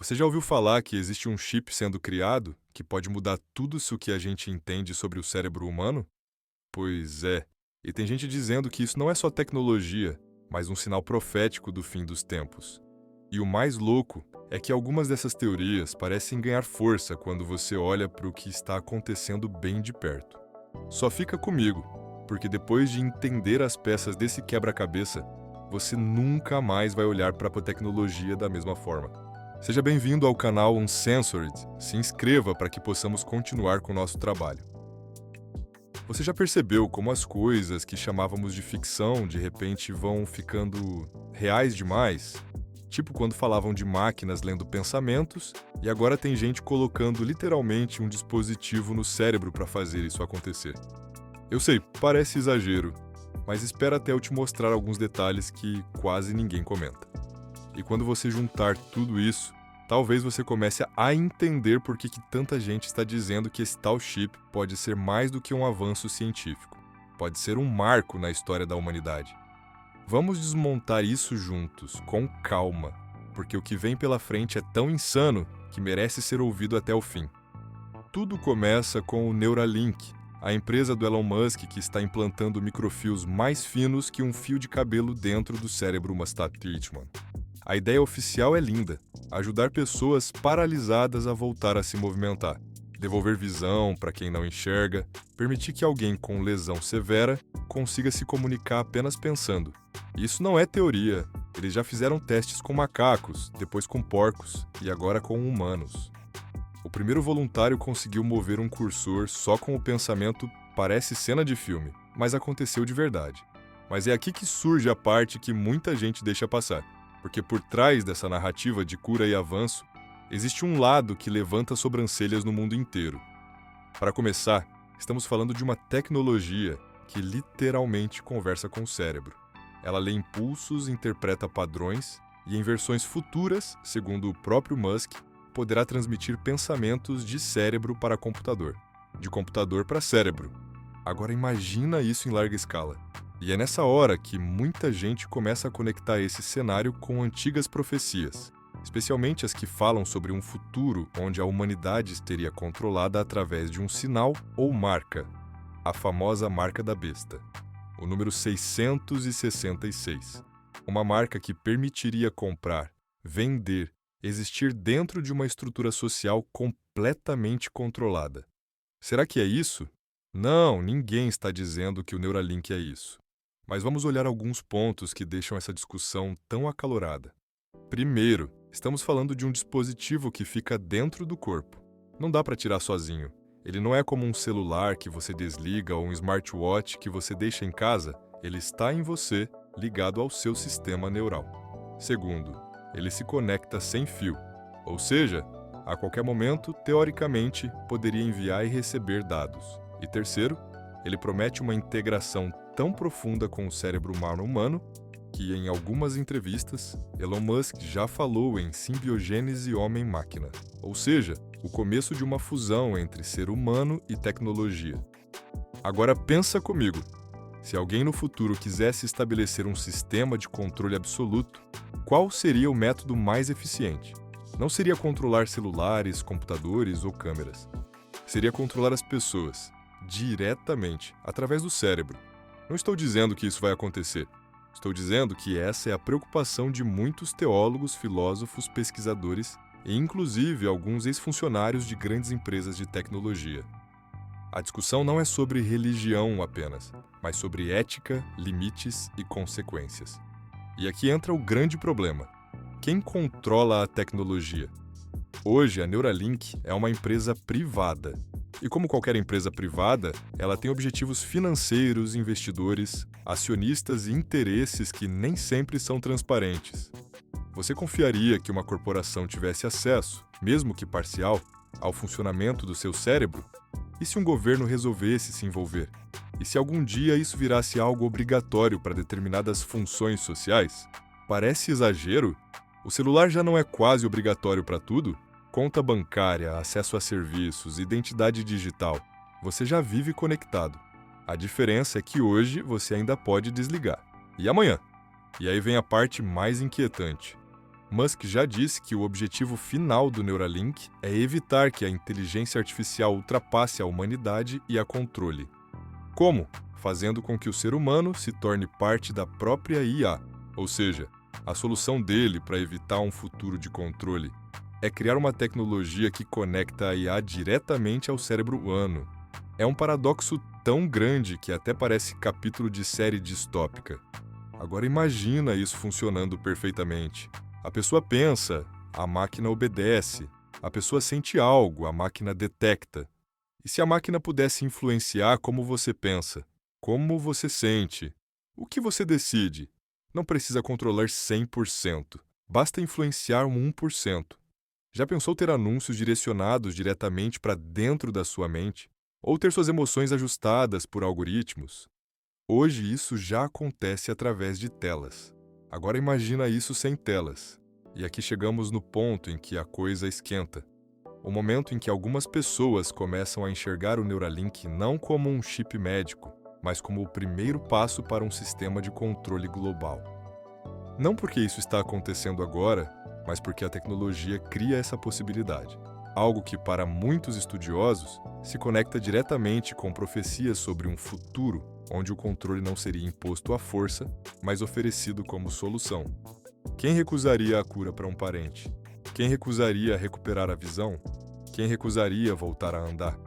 Você já ouviu falar que existe um chip sendo criado que pode mudar tudo isso que a gente entende sobre o cérebro humano? Pois é. E tem gente dizendo que isso não é só tecnologia, mas um sinal profético do fim dos tempos. E o mais louco é que algumas dessas teorias parecem ganhar força quando você olha para o que está acontecendo bem de perto. Só fica comigo, porque depois de entender as peças desse quebra-cabeça, você nunca mais vai olhar para a tecnologia da mesma forma. Seja bem-vindo ao canal Uncensored. Se inscreva para que possamos continuar com o nosso trabalho. Você já percebeu como as coisas que chamávamos de ficção de repente vão ficando reais demais? Tipo quando falavam de máquinas lendo pensamentos e agora tem gente colocando literalmente um dispositivo no cérebro para fazer isso acontecer. Eu sei, parece exagero, mas espera até eu te mostrar alguns detalhes que quase ninguém comenta. E quando você juntar tudo isso, talvez você comece a entender por que tanta gente está dizendo que esse tal chip pode ser mais do que um avanço científico. Pode ser um marco na história da humanidade. Vamos desmontar isso juntos, com calma, porque o que vem pela frente é tão insano que merece ser ouvido até o fim. Tudo começa com o Neuralink, a empresa do Elon Musk que está implantando microfios mais finos que um fio de cabelo dentro do cérebro Mustat Teichmann. A ideia oficial é linda: ajudar pessoas paralisadas a voltar a se movimentar, devolver visão para quem não enxerga, permitir que alguém com lesão severa consiga se comunicar apenas pensando. Isso não é teoria. Eles já fizeram testes com macacos, depois com porcos e agora com humanos. O primeiro voluntário conseguiu mover um cursor só com o pensamento. Parece cena de filme, mas aconteceu de verdade. Mas é aqui que surge a parte que muita gente deixa passar. Porque por trás dessa narrativa de cura e avanço, existe um lado que levanta sobrancelhas no mundo inteiro. Para começar, estamos falando de uma tecnologia que literalmente conversa com o cérebro. Ela lê impulsos, interpreta padrões e, em versões futuras, segundo o próprio Musk, poderá transmitir pensamentos de cérebro para computador, de computador para cérebro. Agora imagina isso em larga escala. E é nessa hora que muita gente começa a conectar esse cenário com antigas profecias, especialmente as que falam sobre um futuro onde a humanidade estaria controlada através de um sinal ou marca, a famosa marca da besta, o número 666, uma marca que permitiria comprar, vender, existir dentro de uma estrutura social completamente controlada. Será que é isso? Não, ninguém está dizendo que o Neuralink é isso. Mas vamos olhar alguns pontos que deixam essa discussão tão acalorada. Primeiro, estamos falando de um dispositivo que fica dentro do corpo. Não dá para tirar sozinho. Ele não é como um celular que você desliga ou um smartwatch que você deixa em casa. Ele está em você, ligado ao seu sistema neural. Segundo, ele se conecta sem fio. Ou seja, a qualquer momento, teoricamente, poderia enviar e receber dados. E terceiro, ele promete uma integração tão profunda com o cérebro humano que, em algumas entrevistas, Elon Musk já falou em simbiogênese homem-máquina, ou seja, o começo de uma fusão entre ser humano e tecnologia. Agora pensa comigo, se alguém no futuro quisesse estabelecer um sistema de controle absoluto, qual seria o método mais eficiente? Não seria controlar celulares, computadores ou câmeras. Seria controlar as pessoas, diretamente, através do cérebro. Não estou dizendo que isso vai acontecer. Estou dizendo que essa é a preocupação de muitos teólogos, filósofos, pesquisadores e, inclusive, alguns ex-funcionários de grandes empresas de tecnologia. A discussão não é sobre religião apenas, mas sobre ética, limites e consequências. E aqui entra o grande problema. Quem controla a tecnologia? Hoje, a Neuralink é uma empresa privada. E como qualquer empresa privada, ela tem objetivos financeiros, investidores, acionistas e interesses que nem sempre são transparentes. Você confiaria que uma corporação tivesse acesso, mesmo que parcial, ao funcionamento do seu cérebro? E se um governo resolvesse se envolver? E se algum dia isso virasse algo obrigatório para determinadas funções sociais? Parece exagero? O celular já não é quase obrigatório para tudo? Conta bancária, acesso a serviços, identidade digital. Você já vive conectado. A diferença é que hoje você ainda pode desligar. E amanhã? E aí vem a parte mais inquietante. Musk já disse que o objetivo final do Neuralink é evitar que a inteligência artificial ultrapasse a humanidade e a controle. Como? Fazendo com que o ser humano se torne parte da própria IA, ou seja, a solução dele para evitar um futuro de controle é criar uma tecnologia que conecta a IA diretamente ao cérebro humano. É um paradoxo tão grande que até parece capítulo de série distópica. Agora imagina isso funcionando perfeitamente. A pessoa pensa, a máquina obedece. A pessoa sente algo, a máquina detecta. E se a máquina pudesse influenciar como você pensa, como você sente, o que você decide? Não precisa controlar 100%. Basta influenciar um 1%. Já pensou ter anúncios direcionados diretamente para dentro da sua mente? Ou ter suas emoções ajustadas por algoritmos? Hoje isso já acontece através de telas. Agora imagina isso sem telas. E aqui chegamos no ponto em que a coisa esquenta. O momento em que algumas pessoas começam a enxergar o Neuralink não como um chip médico, mas como o primeiro passo para um sistema de controle global. Não porque isso está acontecendo agora, mas porque a tecnologia cria essa possibilidade. Algo que, para muitos estudiosos, se conecta diretamente com profecias sobre um futuro onde o controle não seria imposto à força, mas oferecido como solução. Quem recusaria a cura para um parente? Quem recusaria recuperar a visão? Quem recusaria voltar a andar?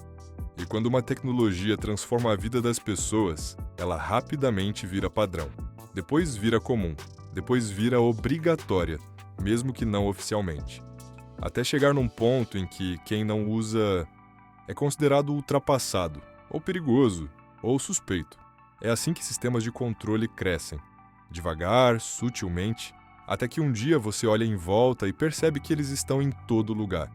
E quando uma tecnologia transforma a vida das pessoas, ela rapidamente vira padrão. Depois vira comum. Depois vira obrigatória, mesmo que não oficialmente. Até chegar num ponto em que quem não usa é considerado ultrapassado, ou perigoso, ou suspeito. É assim que sistemas de controle crescem, devagar, sutilmente, até que um dia você olha em volta e percebe que eles estão em todo lugar.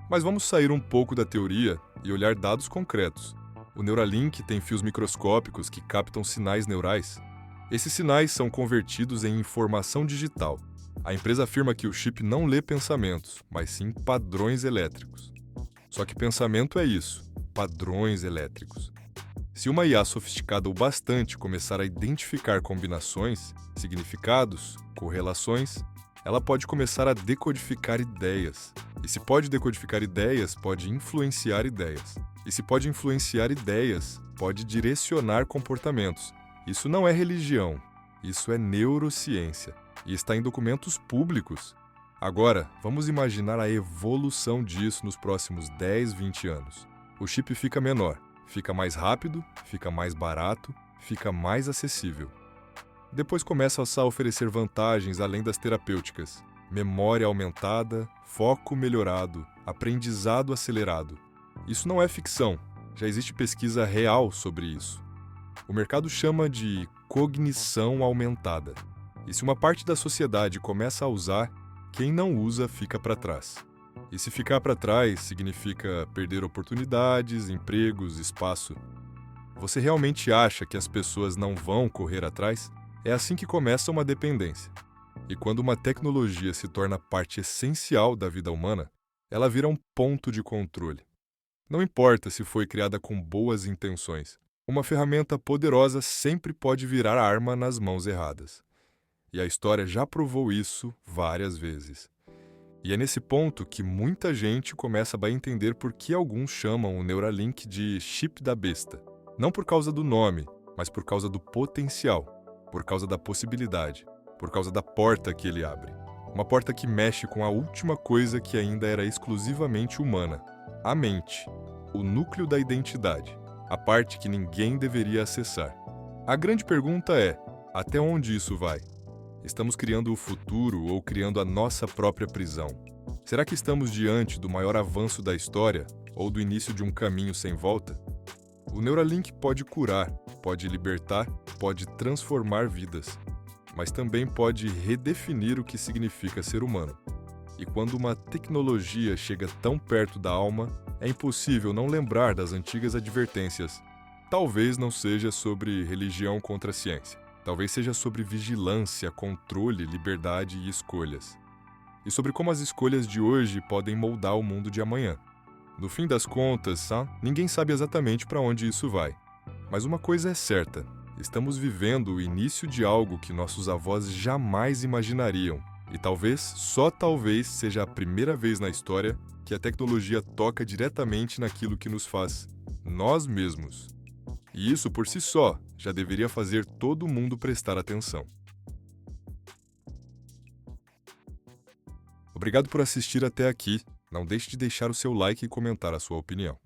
Mas vamos sair um pouco da teoria e olhar dados concretos. O Neuralink tem fios microscópicos que captam sinais neurais. Esses sinais são convertidos em informação digital. A empresa afirma que o chip não lê pensamentos, mas sim padrões elétricos. Só que pensamento é isso, padrões elétricos. Se uma IA sofisticada o bastante começar a identificar combinações, significados, correlações, ela pode começar a decodificar ideias. E se pode decodificar ideias, pode influenciar ideias. E se pode influenciar ideias, pode direcionar comportamentos. Isso não é religião, isso é neurociência. E está em documentos públicos. Agora, vamos imaginar a evolução disso nos próximos 10, 20 anos. O chip fica menor, fica mais rápido, fica mais barato, fica mais acessível. Depois começa a oferecer vantagens além das terapêuticas. Memória aumentada, foco melhorado, aprendizado acelerado. Isso não é ficção, já existe pesquisa real sobre isso. O mercado chama de cognição aumentada. E se uma parte da sociedade começa a usar, quem não usa fica para trás. E se ficar para trás significa perder oportunidades, empregos, espaço. Você realmente acha que as pessoas não vão correr atrás? É assim que começa uma dependência. E quando uma tecnologia se torna parte essencial da vida humana, ela vira um ponto de controle. Não importa se foi criada com boas intenções, uma ferramenta poderosa sempre pode virar arma nas mãos erradas. E a história já provou isso várias vezes. E é nesse ponto que muita gente começa a entender por que alguns chamam o Neuralink de chip da besta. Não por causa do nome, mas por causa do potencial, por causa da possibilidade, por causa da porta que ele abre. Uma porta que mexe com a última coisa que ainda era exclusivamente humana, a mente, o núcleo da identidade, a parte que ninguém deveria acessar. A grande pergunta é, até onde isso vai? Estamos criando o futuro ou criando a nossa própria prisão? Será que estamos diante do maior avanço da história ou do início de um caminho sem volta? O Neuralink pode curar, pode libertar, pode transformar vidas, mas também pode redefinir o que significa ser humano. E quando uma tecnologia chega tão perto da alma, é impossível não lembrar das antigas advertências. Talvez não seja sobre religião contra a ciência. Talvez seja sobre vigilância, controle, liberdade e escolhas. E sobre como as escolhas de hoje podem moldar o mundo de amanhã. No fim das contas, ninguém sabe exatamente para onde isso vai. Mas uma coisa é certa, estamos vivendo o início de algo que nossos avós jamais imaginariam. E talvez, só talvez, seja a primeira vez na história que a tecnologia toca diretamente naquilo que nos faz nós mesmos. E isso, por si só, já deveria fazer todo mundo prestar atenção. Obrigado por assistir até aqui. Não deixe de deixar o seu like e comentar a sua opinião.